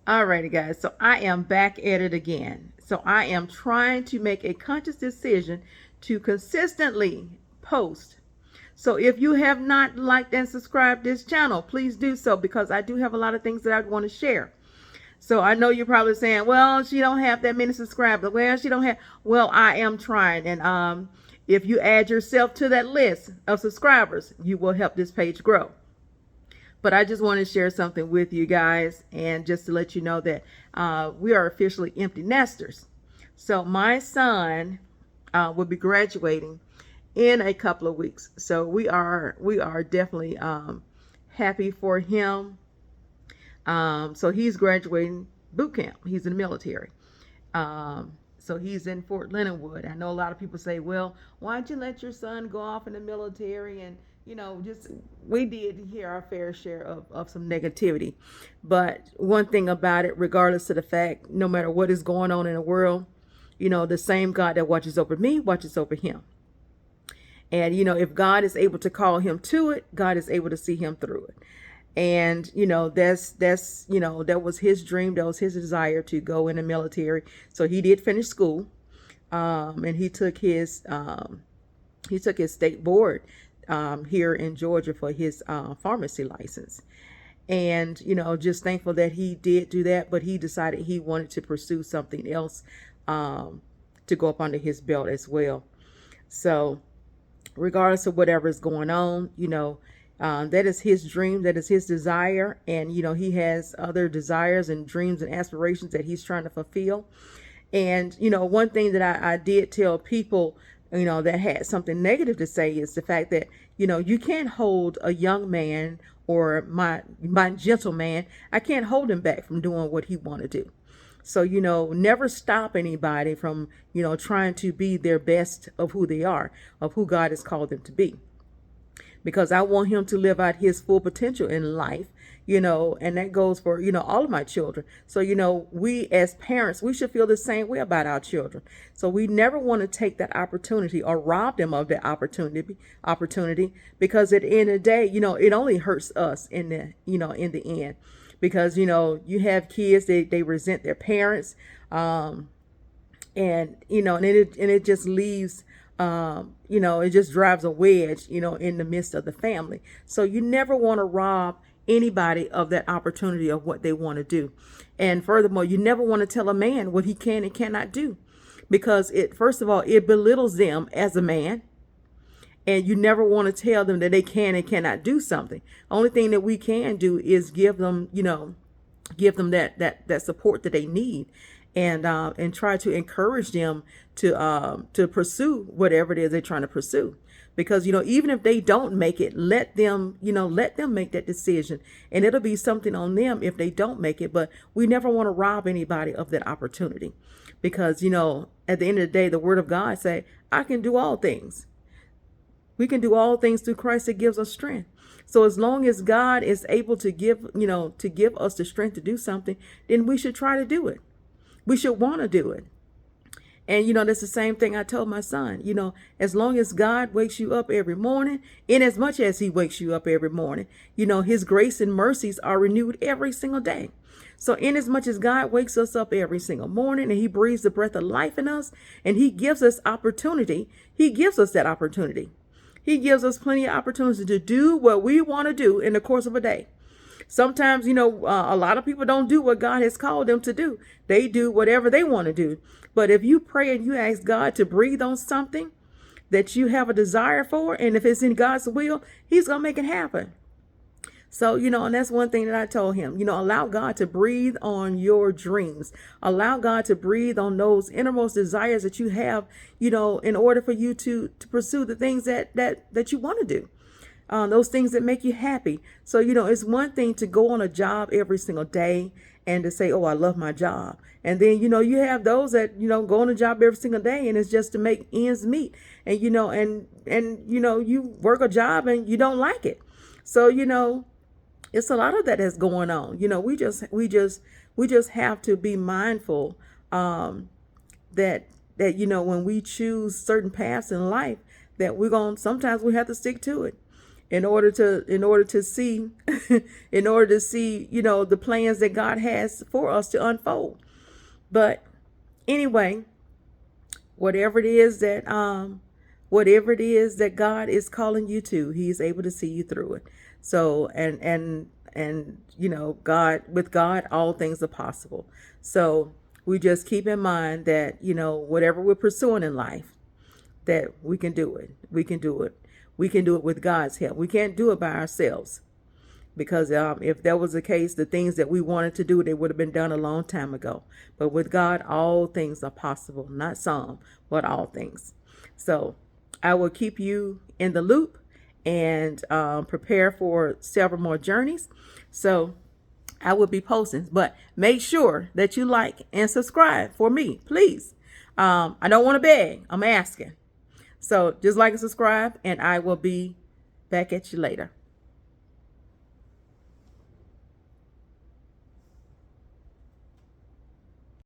Alrighty, guys. So I am back at it again. So I am trying to make a conscious decision to consistently post. So if you have not liked and subscribed this channel, please do so because I do have a lot of things that I want to share. So I know you're probably saying, well, she don't have that many subscribers. Well, she don't have. Well, I am trying, and if you add yourself to that list of subscribers, you will help this page grow. But I just want to share something with you guys, and just to let you know that we are officially empty nesters. So my son will be graduating in a couple of weeks. So we are definitely happy for him. So he's graduating boot camp. He's in the military. So he's in Fort Leonard Wood. I know a lot of people say, well, why'd you let your son go off in the military? And, just we did hear our fair share of some negativity. But one thing about it, regardless of the fact, no matter what is going on in the world, the same God that watches over me watches over him. And, if God is able to call him to it, God is able to see him through it. And that was his dream, that was his desire to go in the military. So he did finish school, and he took his state board here in Georgia for his pharmacy license. And just thankful that he did do that, but he decided he wanted to pursue something else to go up under his belt as well. So regardless of whatever is going on, that is his dream, that is his desire. And, he has other desires and dreams and aspirations that he's trying to fulfill. And, one thing that I did tell people, that had something negative to say is the fact that, you can't hold a young man or my gentleman, I can't hold him back from doing what he want to do. So, never stop anybody from, trying to be their best of who they are, of who God has called them to be. Because I want him to live out his full potential in life, and that goes for, all of my children. So, we as parents, we should feel the same way about our children. So we never want to take that opportunity or rob them of that opportunity, because at the end of the day, it only hurts us in the end, because, you have kids, they resent their parents, and, and it just leaves, it just drives a wedge, in the midst of the family. So you never want to rob anybody of that opportunity of what they want to do. And furthermore, you never want to tell a man what he can and cannot do, because first of all, it belittles them as a man. And you never want to tell them that they can and cannot do something. Only thing that we can do is give them that support that they need, and try to encourage them to pursue whatever it is they're trying to pursue. Because, even if they don't make it, let them make that decision, and it'll be something on them if they don't make it. But we never want to rob anybody of that opportunity, because, at the end of the day, the word of God say, I can do all things. We can do all things through Christ that gives us strength. So as long as God is able to give us the strength to do something, then we should try to do it. We should want to do it. And, that's the same thing I told my son. As long as God wakes you up every morning, in as much as he wakes you up every morning, his grace and mercies are renewed every single day. So in as much as God wakes us up every single morning and he breathes the breath of life in us, and he gives us opportunity, he gives us that opportunity. He gives us plenty of opportunity to do what we want to do in the course of a day. Sometimes, a lot of people don't do what God has called them to do. They do whatever they want to do. But if you pray and you ask God to breathe on something that you have a desire for, and if it's in God's will, he's going to make it happen. So, and that's one thing that I told him, allow God to breathe on your dreams. Allow God to breathe on those innermost desires that you have, in order for you to pursue the things that you want to do. Those things that make you happy. So, it's one thing to go on a job every single day and to say, oh, I love my job. And then, you have those that, go on a job every single day and it's just to make ends meet. And, you work a job and you don't like it. So, it's a lot of that that's going on. We just have to be mindful that when we choose certain paths in life, that sometimes we have to stick to it. in order to see in order to see, you know, the plans that God has for us to unfold. But anyway, whatever it is that God is calling you to, He's able to see you through it. So and you know, with God all things are possible. So we just keep in mind that, you know, whatever we're pursuing in life, that we can do it. We can do it. We can do it with God's help. We can't do it by ourselves, because if that was the case, the things that we wanted to do, they would have been done a long time ago. But with God, all things are possible. Not some, but all things. So I will keep you in the loop and prepare for several more journeys. So I will be posting, but make sure that you like and subscribe for me, please. I don't want to beg, I'm asking. So just like and subscribe, and I will be back at you later.